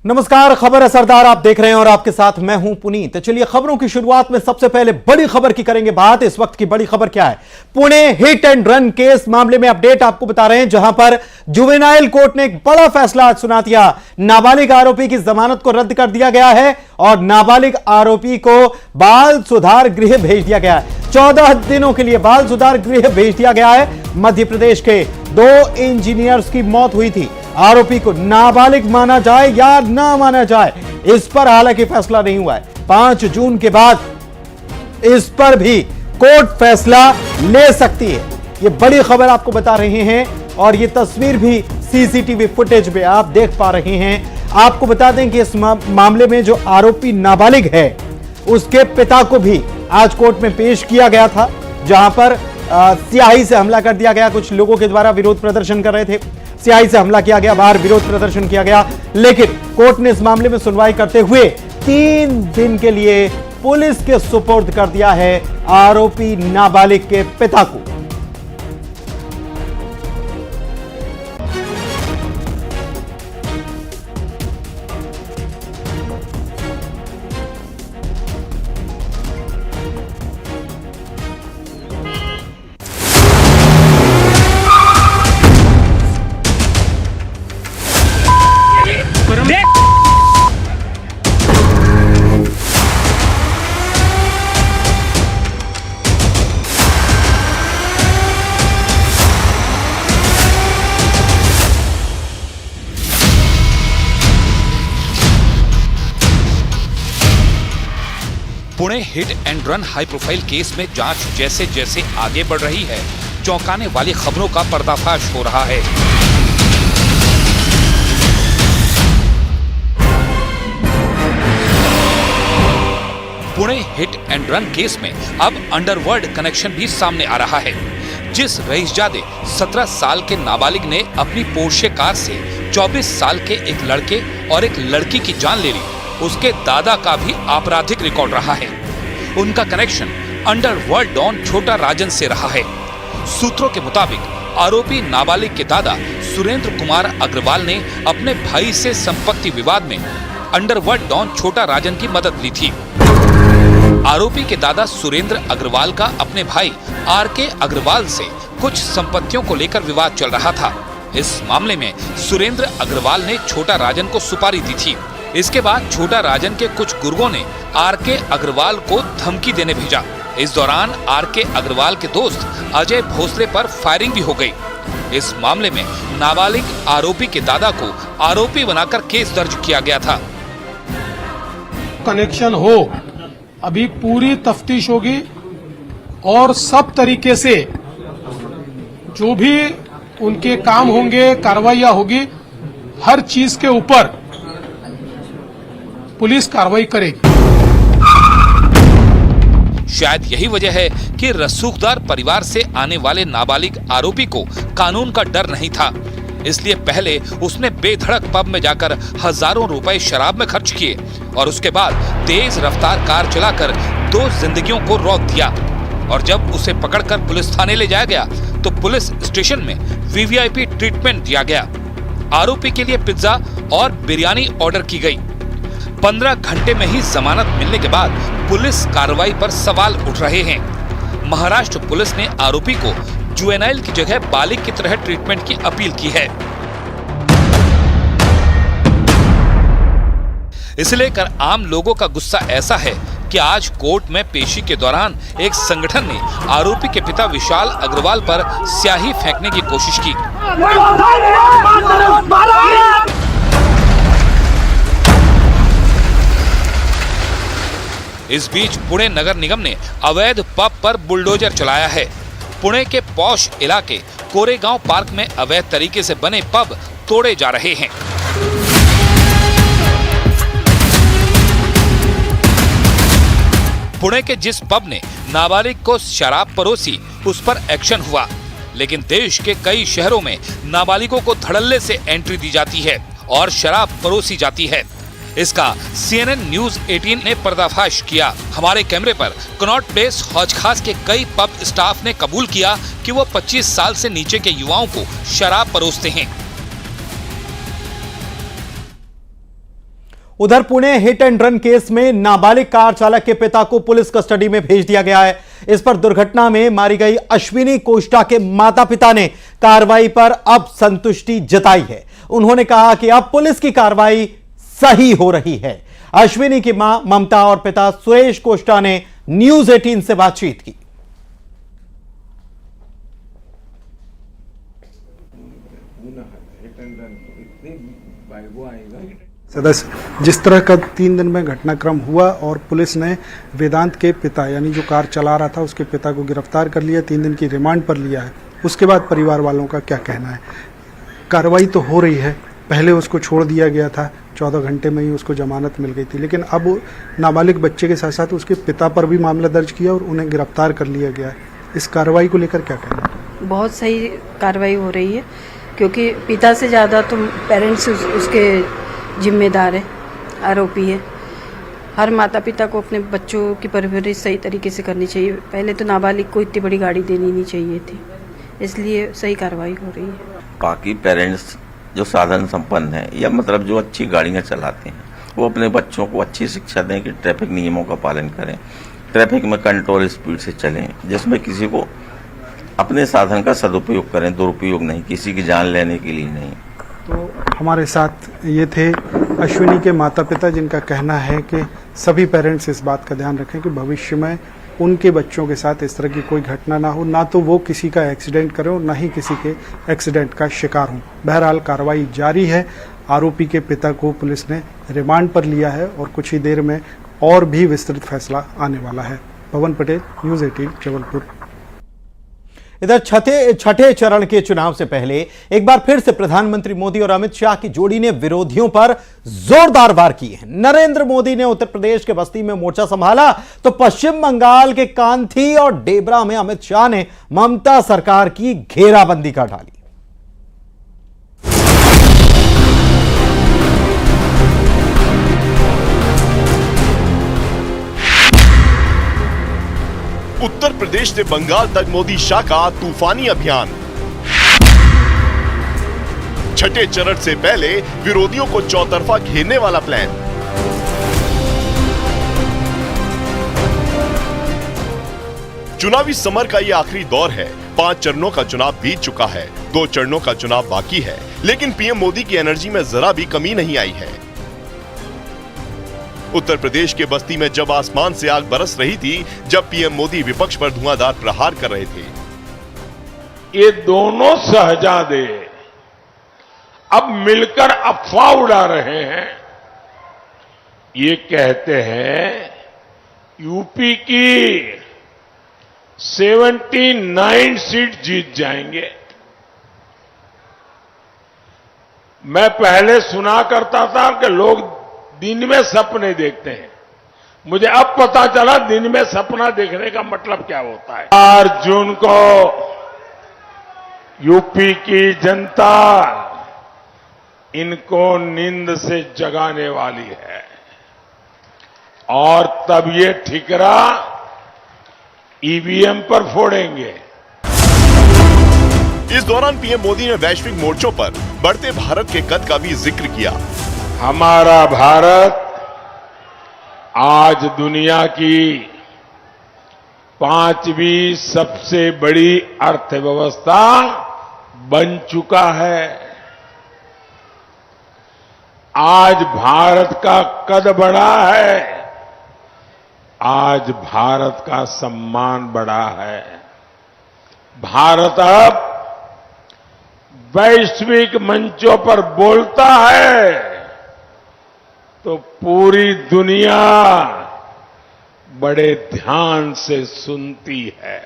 नमस्कार, खबर है सरदार आप देख रहे हैं और आपके साथ मैं हूं पुनीत। तो चलिए खबरों की शुरुआत में सबसे पहले बड़ी खबर की करेंगे बात। इस वक्त की बड़ी खबर क्या है? Pune hit and run case मामले में अपडेट आपको बता रहे हैं, जहां पर जुवेनाइल कोर्ट ने एक बड़ा फैसला आज सुना दिया। नाबालिग आरोपी की जमानत को रद्द कर दिया गया है और नाबालिग आरोपी को बाल सुधार गृह भेज दिया गया है। 14 दिनों के लिए बाल सुधार गृह भेज दिया गया है। मध्य प्रदेश के 2 इंजीनियर्स की मौत हुई थी। आरोपी को नाबालिग माना जाए या ना माना जाए, इस पर हालांकि फैसला नहीं हुआ है। 5 जून के बाद इस पर भी कोर्ट फैसला ले सकती है। ये बड़ी खबर आपको बता रहे हैं और ये तस्वीर भी सीसीटीवी फुटेज में आप देख पा रहे हैं। आपको बता दें कि इस मामले में जो आरोपी नाबालिग है उसके पिता को भी आज कोर्ट में पेश किया गया था, जहां पर स्याही से हमला कर दिया गया। कुछ लोगों के द्वारा विरोध प्रदर्शन कर रहे थे, स्याही से हमला किया गया, बाहर विरोध प्रदर्शन किया गया, लेकिन कोर्ट ने इस मामले में सुनवाई करते हुए 3 दिन के लिए पुलिस के सुपुर्द कर दिया है आरोपी नाबालिग के पिता को। Pune hit and run high profile case में जांच जैसे जैसे आगे बढ़ रही है, चौंकाने वाली खबरों का पर्दाफाश हो रहा है। Pune hit and run case में अब अंडरवर्ल्ड कनेक्शन भी सामने आ रहा है। जिस रईसजादे 17 साल के नाबालिग ने अपनी पोर्शे कार से 24 साल के एक लड़के और एक लड़की की जान ले ली, उसके दादा का भी आपराधिक रिकॉर्ड रहा है। उनका कनेक्शन अंडरवर्ल्ड डॉन छोटा राजन से रहा है। सूत्रों के मुताबिक आरोपी नाबालिग के दादा सुरेंद्र कुमार अग्रवाल ने अपने भाई से संपत्ति विवाद में अंडरवर्ल्ड डॉन छोटा राजन की मदद ली थी। आरोपी के दादा सुरेंद्र अग्रवाल का अपने भाई आरके अग्रवाल से कुछ संपत्तियों को लेकर विवाद चल रहा था। इस मामले में सुरेंद्र अग्रवाल ने छोटा राजन को सुपारी दी थी। इसके बाद छोटा राजन के कुछ गुर्गों ने आरके अग्रवाल को धमकी देने भेजा। इस दौरान आरके अग्रवाल के दोस्त अजय भोसले पर फायरिंग भी हो गई। इस मामले में नाबालिग आरोपी के दादा को आरोपी बनाकर केस दर्ज किया गया था। कनेक्शन हो, अभी पूरी तफ्तीश होगी और सब तरीके से जो भी उनके काम होंगे, कार्रवाइयां होगी, हर चीज के ऊपर पुलिस कार्रवाई करेगी। शायद यही वजह है कि रसूखदार परिवार से आने वाले नाबालिग आरोपी को कानून का डर नहीं था, इसलिए पहले उसने बेधड़क पब में जाकर हजारों रुपए शराब में खर्च किए और उसके बाद तेज रफ्तार कार चलाकर 2 जिंदगियों को रौंद दिया। और जब उसे पकड़कर पुलिस थाने ले जाया गया तो पुलिस स्टेशन में वीवीआईपी ट्रीटमेंट दिया गया। आरोपी के लिए पिज्जा और बिरयानी ऑर्डर की गई। 15 घंटे में ही जमानत मिलने के बाद पुलिस कार्रवाई पर सवाल उठ रहे हैं। महाराष्ट्र पुलिस ने आरोपी को जुवेनाइल की जगह बालिग की तरह ट्रीटमेंट की अपील की है। इसे लेकर आम लोगों का गुस्सा ऐसा है कि आज कोर्ट में पेशी के दौरान एक संगठन ने आरोपी के पिता विशाल अग्रवाल पर स्याही फेंकने की कोशिश की। इस बीच पुणे नगर निगम ने अवैध पब पर बुलडोजर चलाया है। पुणे के पॉश इलाके कोरेगांव पार्क में अवैध तरीके से बने पब तोड़े जा रहे हैं। पुणे के जिस पब ने नाबालिग को शराब परोसी, उस पर एक्शन हुआ, लेकिन देश के कई शहरों में नाबालिगों को धड़ल्ले से एंट्री दी जाती है और शराब परोसी जाती है। इसका CNN न्यूज 18 ने पर्दाफाश किया। हमारे कैमरे पर कनॉट प्लेस हौज खास के कई पब स्टाफ ने कबूल किया कि वो 25 साल से नीचे के युवाओं को शराब परोसते हैं। उधर Pune hit and run case में नाबालिग कार चालक के पिता को पुलिस कस्टडी में भेज दिया गया है। इस पर दुर्घटना में मारी गई अश्विनी कोष्टा के माता पिता ने कार्रवाई पर अब संतुष्टि जताई है। उन्होंने कहा कि अब पुलिस की कार्रवाई सही हो रही है। अश्विनी की मां ममता और पिता सुरेश कोष्टा ने न्यूज 18 से बातचीत की। सदस्य जिस तरह का 3 दिन में घटनाक्रम हुआ और पुलिस ने वेदांत के पिता यानी जो कार चला रहा था उसके पिता को गिरफ्तार कर लिया, 3 दिन की रिमांड पर लिया है। उसके बाद परिवार वालों का क्या कहना है? कार्रवाई तो हो रही है। पहले उसको छोड़ दिया गया था, 14 घंटे में ही उसको जमानत मिल गई थी, लेकिन अब नाबालिग बच्चे के साथ साथ उसके पिता पर भी मामला दर्ज किया और उन्हें गिरफ्तार कर लिया गया है। इस कार्रवाई को लेकर क्या कहना है? बहुत सही कार्रवाई हो रही है, क्योंकि पिता से ज़्यादा तो पेरेंट्स उसके जिम्मेदार है, आरोपी है। हर माता पिता को अपने बच्चों की परवरिश सही तरीके से करनी चाहिए। पहले तो नाबालिग को इतनी बड़ी गाड़ी देनी नहीं चाहिए थी, इसलिए सही कार्रवाई हो रही है। बाकी पेरेंट्स जो साधन संपन्न है या मतलब जो अच्छी गाड़ियां चलाते हैं वो अपने बच्चों को अच्छी शिक्षा दें कि ट्रैफिक नियमों का पालन करें, ट्रैफिक में कंट्रोल स्पीड से चलें, जिसमें किसी को अपने साधन का सदुपयोग करें, दुरुपयोग नहीं, किसी की जान लेने के लिए नहीं। तो हमारे साथ ये थे अश्विनी के माता पिता, जिनका कहना है कि सभी पेरेंट्स इस बात का ध्यान रखें कि भविष्य में उनके बच्चों के साथ इस तरह की कोई घटना ना हो, ना तो वो किसी का एक्सीडेंट करें और ना ही किसी के एक्सीडेंट का शिकार हों। बहरहाल कार्रवाई जारी है। आरोपी के पिता को पुलिस ने रिमांड पर लिया है और कुछ ही देर में और भी विस्तृत फैसला आने वाला है। पवन पटेल, न्यूज़ 18 जबलपुर। इधर छठे चरण के चुनाव से पहले एक बार फिर से प्रधानमंत्री मोदी और अमित शाह की जोड़ी ने विरोधियों पर जोरदार वार किए हैं। नरेंद्र मोदी ने उत्तर प्रदेश के बस्ती में मोर्चा संभाला तो पश्चिम बंगाल के कांथी और डेबरा में अमित शाह ने ममता सरकार की घेराबंदी कर डाली। उत्तर प्रदेश से बंगाल तक मोदी शाह का तूफानी अभियान। छठे चरण से पहले विरोधियों को चौतरफा घेरने वाला प्लान। चुनावी समर का यह आखिरी दौर है। 5 चरणों का चुनाव बीत चुका है, 2 चरणों का चुनाव बाकी है, लेकिन पीएम मोदी की एनर्जी में जरा भी कमी नहीं आई है। उत्तर प्रदेश के बस्ती में जब आसमान से आग बरस रही थी, जब पीएम मोदी विपक्ष पर धुआंधार प्रहार कर रहे थे। ये दोनों शहजादे अब मिलकर अफवाह उड़ा रहे हैं। ये कहते हैं यूपी की 79 सीट जीत जाएंगे। मैं पहले सुना करता था कि लोग दिन में सपने देखते हैं, मुझे अब पता चला दिन में सपना देखने का मतलब क्या होता है। 4 जून को यूपी की जनता इनको नींद से जगाने वाली है और तब ये ठिकरा ईवीएम पर फोड़ेंगे। इस दौरान पीएम मोदी ने वैश्विक मोर्चों पर बढ़ते भारत के कद का भी जिक्र किया। हमारा भारत आज दुनिया की 5वीं सबसे बड़ी अर्थव्यवस्था बन चुका है। आज भारत का कद बढ़ा है, आज भारत का सम्मान बढ़ा है। भारत अब वैश्विक मंचों पर बोलता है तो पूरी दुनिया बड़े ध्यान से सुनती है।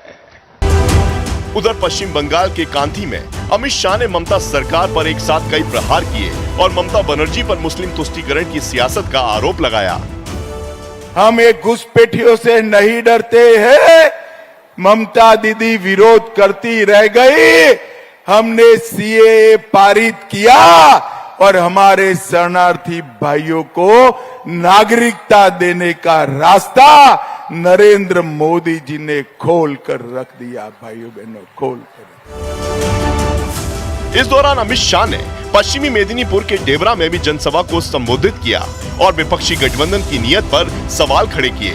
उधर पश्चिम बंगाल के कांथी में अमित शाह ने ममता सरकार पर एक साथ कई प्रहार किए और ममता बनर्जी पर मुस्लिम तुष्टीकरण की सियासत का आरोप लगाया। हम एक घुसपैठियों से नहीं डरते हैं। ममता दीदी विरोध करती रह गई, हमने सीएए पारित किया और हमारे शरणार्थी भाइयों को नागरिकता देने का रास्ता नरेंद्र मोदी जी ने खोल कर रख दिया। भाइयों बहनों, खोल कर। इस दौरान अमित शाह ने पश्चिमी मेदिनीपुर के डेबरा में भी जनसभा को संबोधित किया और विपक्षी गठबंधन की नीयत पर सवाल खड़े किए।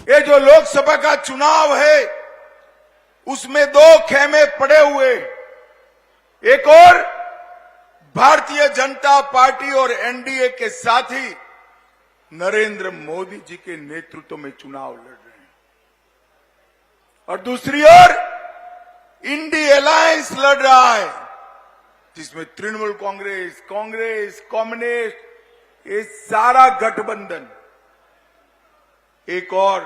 ये जो लोकसभा का चुनाव है उसमें दो खेमे पड़े हुए, एक और भारतीय जनता पार्टी और एनडीए के साथी नरेंद्र मोदी जी के नेतृत्व में चुनाव लड़ रहे हैं, और दूसरी ओर इंडी अलायंस लड़ रहा है जिसमें तृणमूल कांग्रेस, कांग्रेस, कम्युनिस्ट, ये सारा गठबंधन। एक और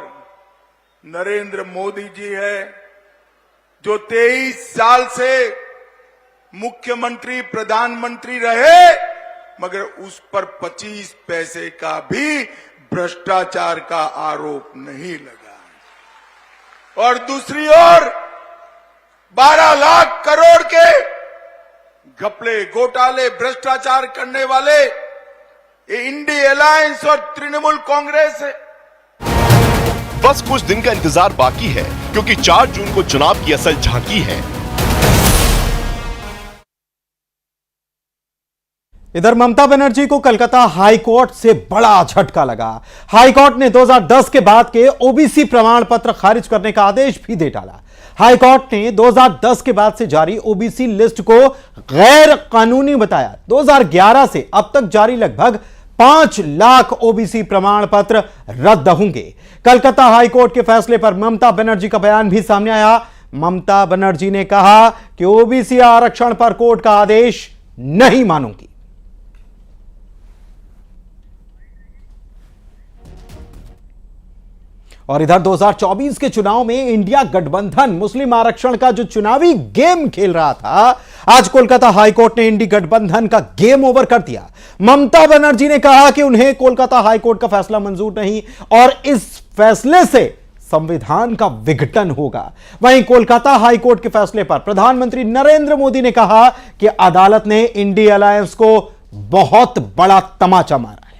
नरेंद्र मोदी जी है जो 23 साल से मुख्यमंत्री, प्रधानमंत्री रहे, मगर उस पर 25 पैसे का भी भ्रष्टाचार का आरोप नहीं लगा। और दूसरी ओर 12 लाख करोड़ के घपले, घोटाले, भ्रष्टाचार करने वाले ये इंडी अलायंस और तृणमूल कांग्रेस है। बस कुछ दिन का इंतजार बाकी है क्योंकि 4 जून को चुनाव की असल झांकी है। इधर ममता बनर्जी को कलकत्ता हाईकोर्ट से बड़ा झटका लगा। हाईकोर्ट ने 2010 के बाद के ओबीसी प्रमाण पत्र खारिज करने का आदेश भी दे डाला। हाईकोर्ट ने 2010 के बाद से जारी ओबीसी लिस्ट को गैर कानूनी बताया। 2011 से अब तक जारी लगभग 5 लाख ओबीसी प्रमाण पत्र रद्द होंगे। कलकत्ता हाईकोर्ट के फैसले पर ममता बनर्जी का बयान भी सामने आया। ममता बनर्जी ने कहा कि ओबीसी आरक्षण पर कोर्ट का आदेश नहीं मानूंगी। और इधर 2024 के चुनाव में इंडिया गठबंधन मुस्लिम आरक्षण का जो चुनावी गेम खेल रहा था, आज कोलकाता हाईकोर्ट ने इंडी गठबंधन का गेम ओवर कर दिया। ममता बनर्जी ने कहा कि उन्हें कोलकाता हाईकोर्ट का फैसला मंजूर नहीं और इस फैसले से संविधान का विघटन होगा। वहीं कोलकाता हाईकोर्ट के फैसले पर प्रधानमंत्री नरेंद्र मोदी ने कहा कि अदालत ने इंडी अलायंस को बहुत बड़ा तमाचा मारा है।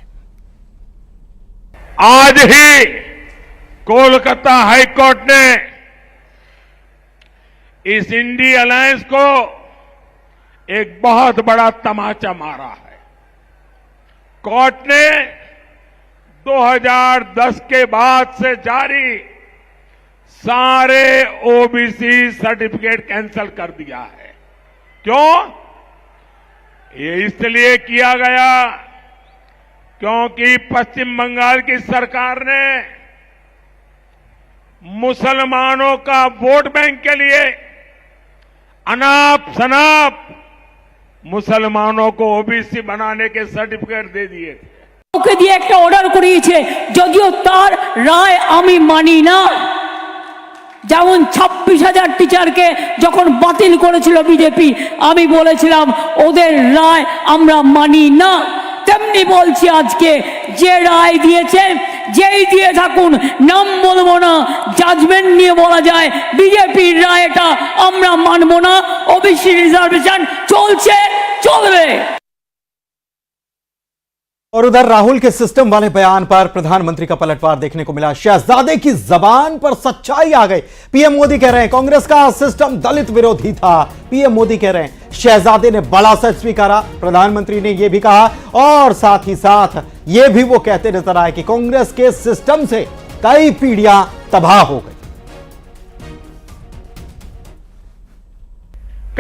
आज ही कोलकाता हाईकोर्ट ने इस इंडी अलायंस को एक बहुत बड़ा तमाचा मारा है। कोर्ट ने 2010 के बाद से जारी सारे ओबीसी सर्टिफिकेट कैंसिल कर दिया है। क्यों? ये इसलिए किया गया क्योंकि पश्चिम बंगाल की सरकार ने मुसलमानों का वोट बैंक के लिए अनाप शनाप मुसलमानों को ओबीसी बनाने के सर्टिफिकेट दे दिए थे। ওকে দিয়ে একটা অর্ডার করিয়েছে, যদিও তার রায় আমি মানি না। যেমন 26,000 টিচারকে যখন বাতিল করেছিল বিজেপি, আমি বলেছিলাম ওদের রায় আমরা মানি না। তেমনি বলছি আজকে যে রায় দিয়েছে, যেই দিয়ে থাকুন, নাম বলবো না, জাজমেন্ট নিয়ে বলা যায় বিজেপির রায়টা আমরা মানবো না। ওবিসি রিজার্ভেশন চলছে, চলবে। और उधर राहुल के सिस्टम वाले बयान पर प्रधानमंत्री का पलटवार देखने को मिला। शहजादे की जबान पर सच्चाई आ गई। पीएम मोदी कह रहे हैं कांग्रेस का सिस्टम दलित विरोधी था। पीएम मोदी कह रहे हैं शहजादे ने बड़ा सच स्वीकारा। प्रधानमंत्री ने यह भी कहा और साथ ही साथ यह भी वो कहते नजर आए कि कांग्रेस के सिस्टम से कई पीढ़ियां तबाह हो गई।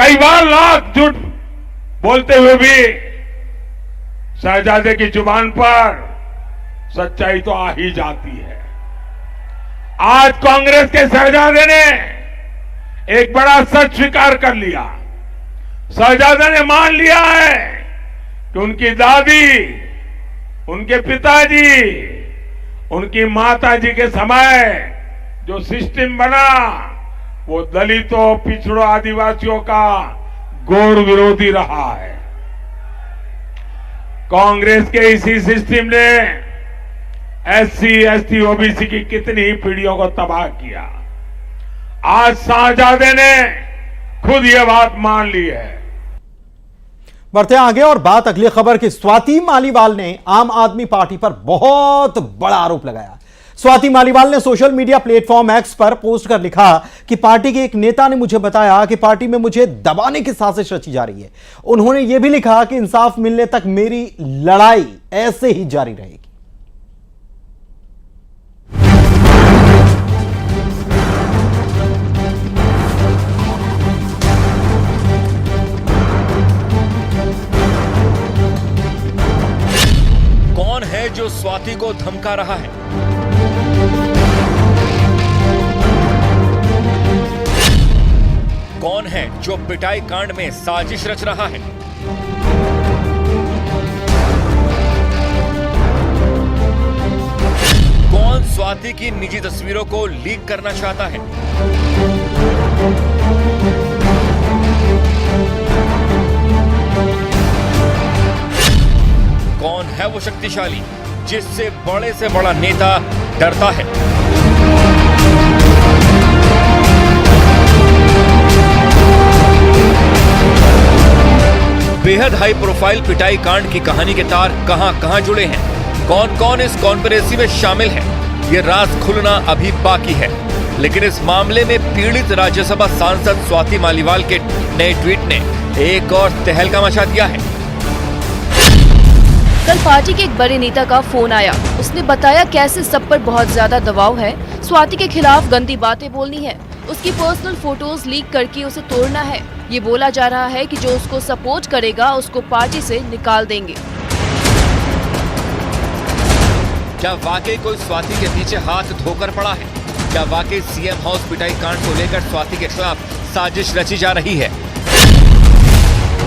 कई बार लाख झूठ बोलते हुए भी शहजादे की जुबान पर सच्चाई तो आ ही जाती है। आज कांग्रेस के शहजादे ने एक बड़ा सच स्वीकार कर लिया। शहजादे ने मान लिया है कि उनकी दादी, उनके पिताजी, उनकी माताजी के समय जो सिस्टम बना वो दलितों, पिछड़ों, आदिवासियों का घोर विरोधी रहा है। कांग्रेस के इसी सिस्टम ने एससी, एसटी, ओबीसी की कितनी ही पीढ़ियों को तबाह किया। आज शहजादे ने खुद ये बात मान ली है। बढ़ते आगे और बात अगली खबर की। स्वाति मालीवाल ने आम आदमी पार्टी पर बहुत बड़ा आरोप लगाया। स्वाति मालीवाल ने सोशल मीडिया प्लेटफॉर्म एक्स पर पोस्ट कर लिखा कि पार्टी के एक नेता ने मुझे बताया कि पार्टी में मुझे दबाने की साजिश रची जा रही है। उन्होंने यह भी लिखा कि इंसाफ मिलने तक मेरी लड़ाई ऐसे ही जारी रहेगी। कौन है जो स्वाति को धमका रहा है? कौन है जो पिटाई कांड में साजिश रच रहा है? कौन स्वाति की निजी तस्वीरों को लीक करना चाहता है? कौन है वो शक्तिशाली जिससे बड़े से बड़ा नेता डरता है? बेहद हाई प्रोफाइल पिटाई कांड की कहानी के तार कहां जुड़े हैं? कौन कौन इस कॉन्स्पिरेसी में शामिल है? ये राज खुलना अभी बाकी है। लेकिन इस मामले में पीड़ित राज्यसभा सांसद स्वाति मालीवाल के नए ट्वीट ने एक और तहलका मचा दिया है। कल पार्टी के एक बड़े नेता का फोन आया। उसने बताया कैसे सब पर बहुत ज्यादा दबाव है, स्वाति के खिलाफ गंदी बातें बोलनी है, उसकी पर्सनल फोटोज लीक करके उसे तोड़ना है। ये बोला जा रहा है कि जो उसको सपोर्ट करेगा उसको पार्टी से निकाल देंगे। क्या वाकई कोई स्वाति के पीछे हाथ धोकर पड़ा है? क्या वाकई सीएम हाउस पिटाई कांड को लेकर स्वाति के खिलाफ साजिश रची जा रही है?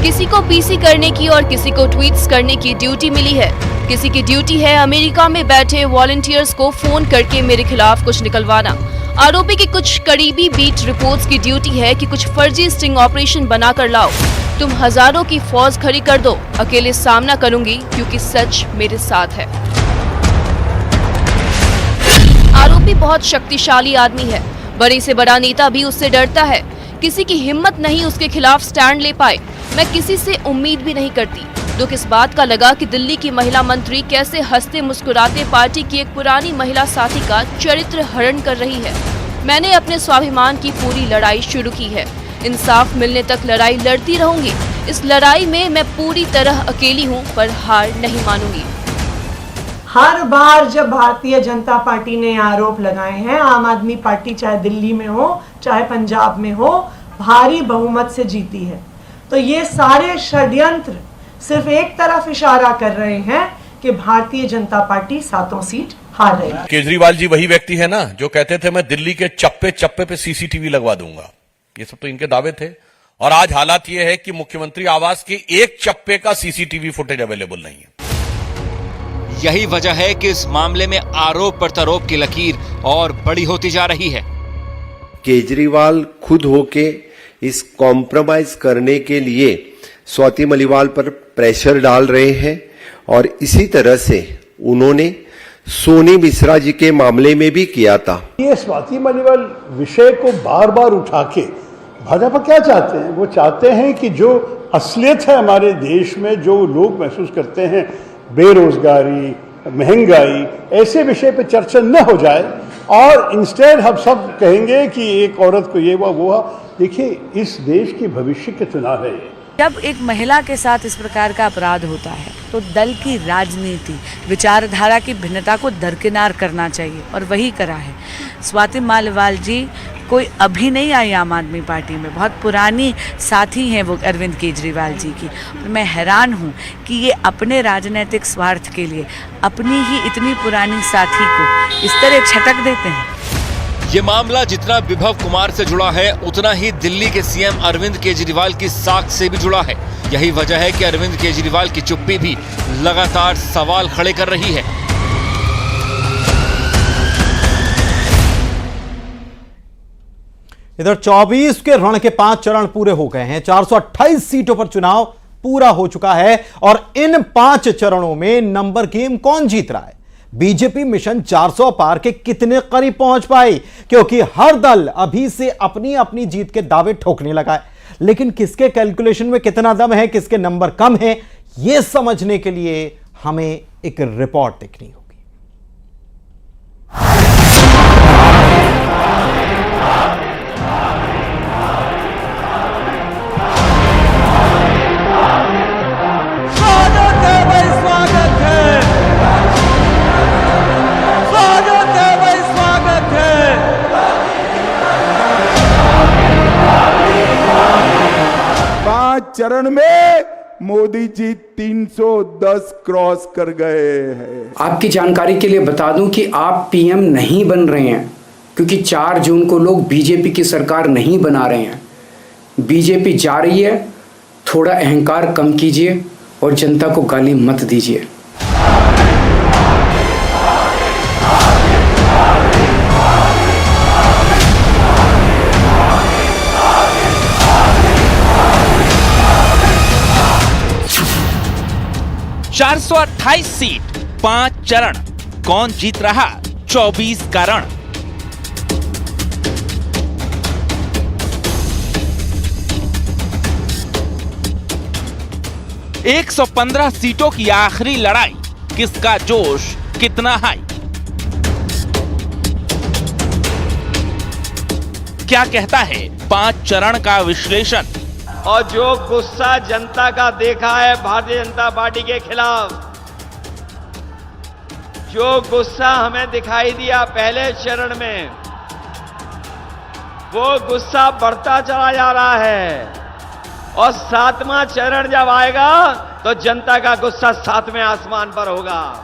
किसी को पीसी करने की और किसी को ट्वीट्स करने की ड्यूटी मिली है। किसी की ड्यूटी है अमेरिका में बैठे वॉलंटियर्स को फोन करके मेरे खिलाफ कुछ निकलवाना। आरोपी की कुछ करीबी बीट रिपोर्ट्स की ड्यूटी है कि कुछ फर्जी स्टिंग ऑपरेशन बनाकर लाओ। तुम हजारों की फौज खड़ी कर दो, अकेले सामना करूंगी क्योंकि सच मेरे साथ है। आरोपी बहुत शक्तिशाली आदमी है, बड़े से बड़ा नेता भी उससे डरता है। किसी की हिम्मत नहीं उसके खिलाफ स्टैंड ले पाए। मैं किसी से उम्मीद भी नहीं करती। दुख इस बात का लगा कि दिल्ली की महिला मंत्री कैसे हंसते मुस्कुराते पार्टी की एक पुरानी महिला साथी का चरित्र हरण कर रही है। मैंने अपने स्वाभिमान की पूरी लड़ाई शुरू की है। इंसाफ मिलने तक लड़ाई लड़ती रहूंगी। इस लड़ाई में मैं पूरी तरह अकेली हूं, पर हार नहीं मानूंगी। हर बार जब भारतीय जनता पार्टी ने आरोप लगाए हैं, आम आदमी पार्टी चाहे दिल्ली में हो चाहे पंजाब में हो, भारी बहुमत से जीती है। तो ये सारे षड्यंत्र सिर्फ एक तरफ इशारा कर रहे हैं कि भारतीय जनता पार्टी 7 सीट हार रही है। केजरीवाल जी वही व्यक्ति है ना जो कहते थे मैं दिल्ली के चप्पे चप्पे पे सीसीटीवी लगवा दूंगा। ये सब तो इनके दावे थे। और आज हालात ये है कि मुख्यमंत्री आवास के एक चप्पे का सीसीटीवी फुटेज अवेलेबल नहीं है। यही वजह है कि इस मामले में आरोप प्रत्यारोप की लकीर और बड़ी होती जा रही है। केजरीवाल खुद होके इस कॉम्प्रोमाइज करने के लिए स्वाति मालीवाल पर प्रेशर डाल रहे हैं और इसी तरह से उन्होंने सोनी मिश्रा जी के मामले में भी किया था। ये स्वाति मालीवाल विषय को बार बार उठा के भाजपा क्या चाहते हैं? वो चाहते हैं कि जो असलियत है हमारे देश में, जो लोग महसूस करते हैं बेरोजगारी, महंगाई, ऐसे विषय पे चर्चा न हो जाए और इंस्टेड हम सब कहेंगे कि एक औरत को ये हुआ वो हुआ। देखिए, इस देश की भविष्य के चुनाव है ये। जब एक महिला के साथ इस प्रकार का अपराध होता है तो दल की राजनीति, विचारधारा की भिन्नता को दरकिनार करना चाहिए और वही करा है। स्वाति मालीवाल जी कोई अभी नहीं आई आम आदमी पार्टी में, बहुत पुरानी साथी हैं वो अरविंद केजरीवाल जी की। और मैं हैरान हूँ कि ये अपने राजनीतिक स्वार्थ के लिए अपनी ही इतनी पुरानी साथी को इस तरह छटक देते हैं। ये मामला जितना विभव कुमार से जुड़ा है उतना ही दिल्ली के सीएम अरविंद केजरीवाल की साख से भी जुड़ा है। यही वजह है कि अरविंद केजरीवाल की चुप्पी भी लगातार सवाल खड़े कर रही है। इधर 24 के रण के 5 चरण पूरे हो गए हैं। 428 सीटों पर चुनाव पूरा हो चुका है और इन 5 चरणों में नंबर गेम कौन जीत रहा है? बीजेपी मिशन 400 पार के कितने करीब पहुंच पाई? क्योंकि हर दल अभी से अपनी अपनी जीत के दावे ठोकने लगा है, लेकिन किसके कैलकुलेशन में कितना दम है, किसके नंबर कम है, यह समझने के लिए हमें एक रिपोर्ट देखनी होगी। चरण में मोदी जी 310 क्रॉस कर गए हैं। आपकी जानकारी के लिए बता दूं कि आप पीएम नहीं बन रहे हैं, क्योंकि 4 जून को लोग बीजेपी की सरकार नहीं बना रहे हैं। बीजेपी जा रही है, थोड़ा अहंकार कम कीजिए और जनता को गाली मत दीजिए। चार 428 सीट, 5 चरण, कौन जीत रहा? 24 का रण। एक 115 सीटों की आखिरी लड़ाई, किसका जोश कितना हाई? क्या कहता है 5 चरण का विश्लेषण? और जो गुस्सा जनता का देखा है भारतीय जनता पार्टी के खिलाफ, जो गुस्सा हमें दिखाई दिया पहले चरण में, वो गुस्सा बढ़ता चला जा रहा है। और 7वां चरण जब आएगा तो जनता का गुस्सा 7वें आसमान पर होगा।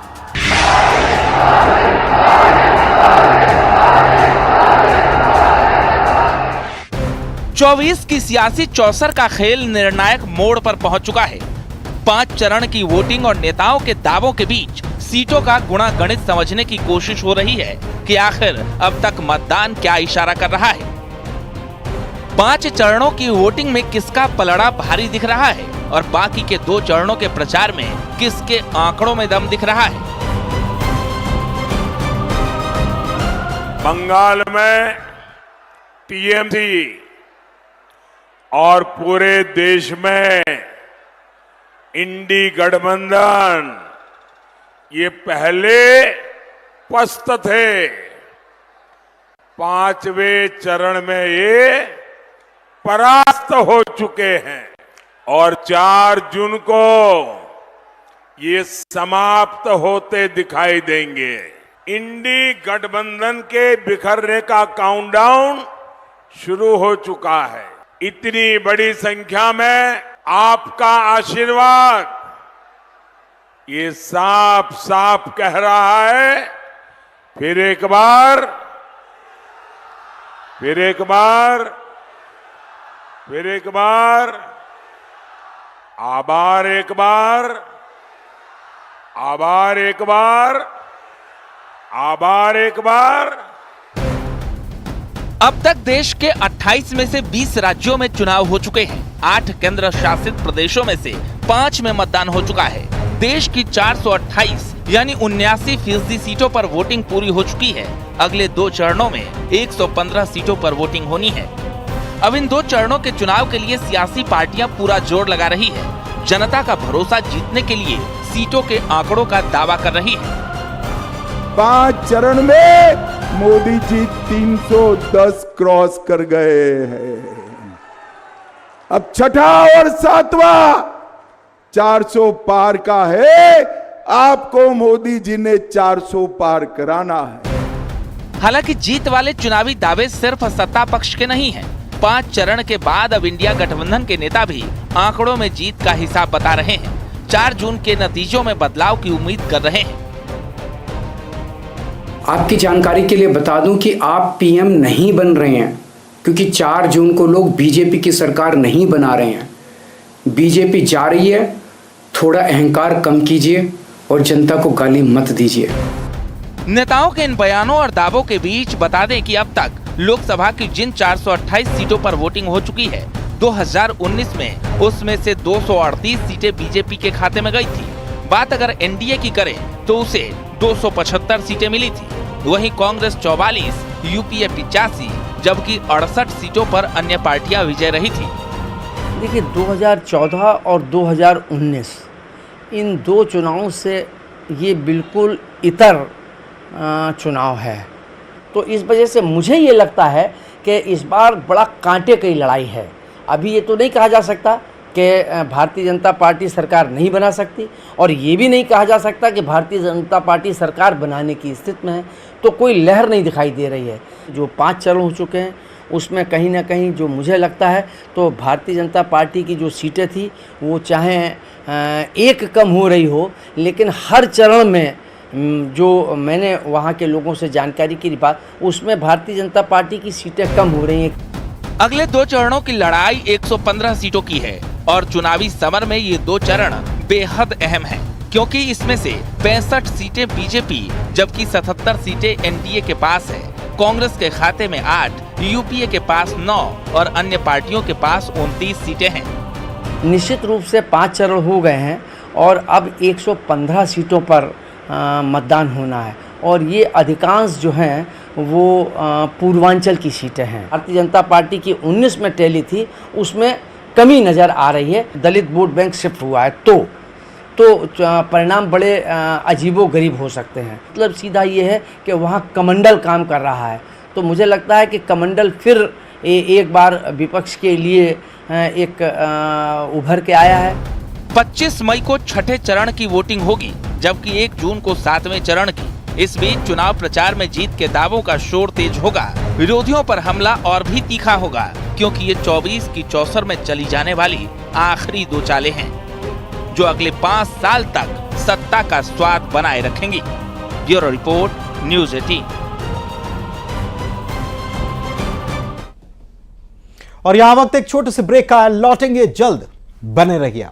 24 की सियासी चौसर का खेल निर्णायक मोड़ पर पहुंच चुका है। 5 चरण की वोटिंग और नेताओं के दावों के बीच सीटों का गुणा गणित समझने की कोशिश हो रही है कि आखिर अब तक मतदान क्या इशारा कर रहा है। 5 चरणों की वोटिंग में किसका पलड़ा भारी दिख रहा है और बाकी के 2 चरणों के प्रचार में किसके आंकड़ों में दम दिख रहा है? बंगाल में टीएमसी और पूरे देश में इंडी गठबंधन ये पहले पस्त थे। 5वें चरण में ये परास्त हो चुके हैं और 4 जून को ये समाप्त होते दिखाई देंगे। इंडी गठबंधन के बिखरने का काउंटडाउन शुरू हो चुका है। इतनी बड़ी संख्या में आपका आशीर्वाद ये साफ साफ कह रहा है, फिर एक बार आभार एक बार। अब तक देश के 28 में से 20 राज्यों में चुनाव हो चुके हैं। 8 केंद्र शासित प्रदेशों में से 5 में मतदान हो चुका है। देश की 428 यानी 79% सीटों पर वोटिंग पूरी हो चुकी है। अगले 2 चरणों में 115 सीटों पर वोटिंग होनी है। अब इन 2 चरणों के चुनाव के लिए सियासी पार्टियां पूरा जोर लगा रही है। जनता का भरोसा जीतने के लिए सीटों के आंकड़ों का दावा कर रही है। 5 चरण में मोदी जी 310 क्रॉस कर गए हैं। अब 6ठा और 7वां 400 पार का है। आपको मोदी जी ने 400 पार कराना है। हालांकि जीत वाले चुनावी दावे सिर्फ सत्ता पक्ष के नहीं हैं। 5 चरण के बाद अब इंडिया गठबंधन के नेता भी आंकड़ों में जीत का हिसाब बता रहे हैं। 4 जून के नतीजों में बदलाव की उम्मीद कर रहे हैं। आपकी जानकारी के लिए बता दूं कि आप पीएम नहीं बन रहे हैं, क्योंकि 4 जून को लोग बीजेपी की सरकार नहीं बना रहे हैं। बीजेपी जा रही है, थोड़ा अहंकार कम कीजिए और जनता को गाली मत दीजिए। नेताओं के इन बयानों और दावों के बीच बता दें कि अब तक लोकसभा की जिन 428 सीटों पर वोटिंग हो चुकी है, 2019 में उसमें से 238 सीटें बीजेपी के खाते में गई थी। बात अगर एनडीए की करें तो उसे 275 सीटें मिली थी। वहीं कांग्रेस 44, यूपीए 85, जबकि 68 सीटों पर अन्य पार्टियां विजय रही थी। देखिए 2014 और 2019 इन 2 चुनावों से ये बिल्कुल इतर चुनाव है। तो इस वजह से मुझे ये लगता है कि इस बार बड़ा कांटे की लड़ाई है। अभी ये तो नहीं कहा जा सकता कि भारतीय जनता पार्टी सरकार नहीं बना सकती, और ये भी नहीं कहा जा सकता कि भारतीय जनता पार्टी सरकार बनाने की स्थिति में है। तो कोई लहर नहीं दिखाई दे रही है। जो 5 चरण हो चुके हैं उसमें कहीं ना कहीं जो मुझे लगता है तो भारतीय जनता पार्टी की जो सीटें थी वो चाहे एक कम हो रही हो, लेकिन हर चरण में जो मैंने वहाँ के लोगों से जानकारी की बात, उसमें भारतीय जनता पार्टी की सीटें कम हो रही हैं। अगले 2 चरणों की लड़ाई 115 सीटों की है और चुनावी समर में ये 2 चरण बेहद अहम हैं, क्योंकि इसमें से 65 सीटें बीजेपी जबकि 77 सीटें एनडीए के पास है। कांग्रेस के खाते में 8, यूपीए के पास 9 और अन्य पार्टियों के पास 29 सीटें हैं। निश्चित रूप से 5 चरण हो गए हैं और अब 115 सीटों पर मतदान होना है और ये अधिकांश जो हैं वो पूर्वांचल की सीटें हैं। भारतीय जनता पार्टी की 19 में टैली थी, उसमें कमी नज़र आ रही है। दलित वोट बैंक शिफ्ट हुआ है तो परिणाम बड़े अजीबो-गरीब हो सकते हैं। मतलब सीधा ये है कि वहाँ कमंडल काम कर रहा है, तो मुझे लगता है कि कमंडल फिर एक बार विपक्ष के लिए एक उभर के आया है। 25 मई को छठे चरण की वोटिंग होगी, जबकि 1 जून को 7वें चरण की। इस बीच चुनाव प्रचार में जीत के दावों का शोर तेज होगा। विरोधियों पर हमला और भी तीखा होगा, क्योंकि ये 24 की चौसर में चली जाने वाली आखिरी 2 चालें हैं जो अगले 5 साल तक सत्ता का स्वाद बनाए रखेंगी। Bureau report, news 18। और यहां वक्त एक छोटे से ब्रेक का, लौटेंगे जल्द, बने रहिए।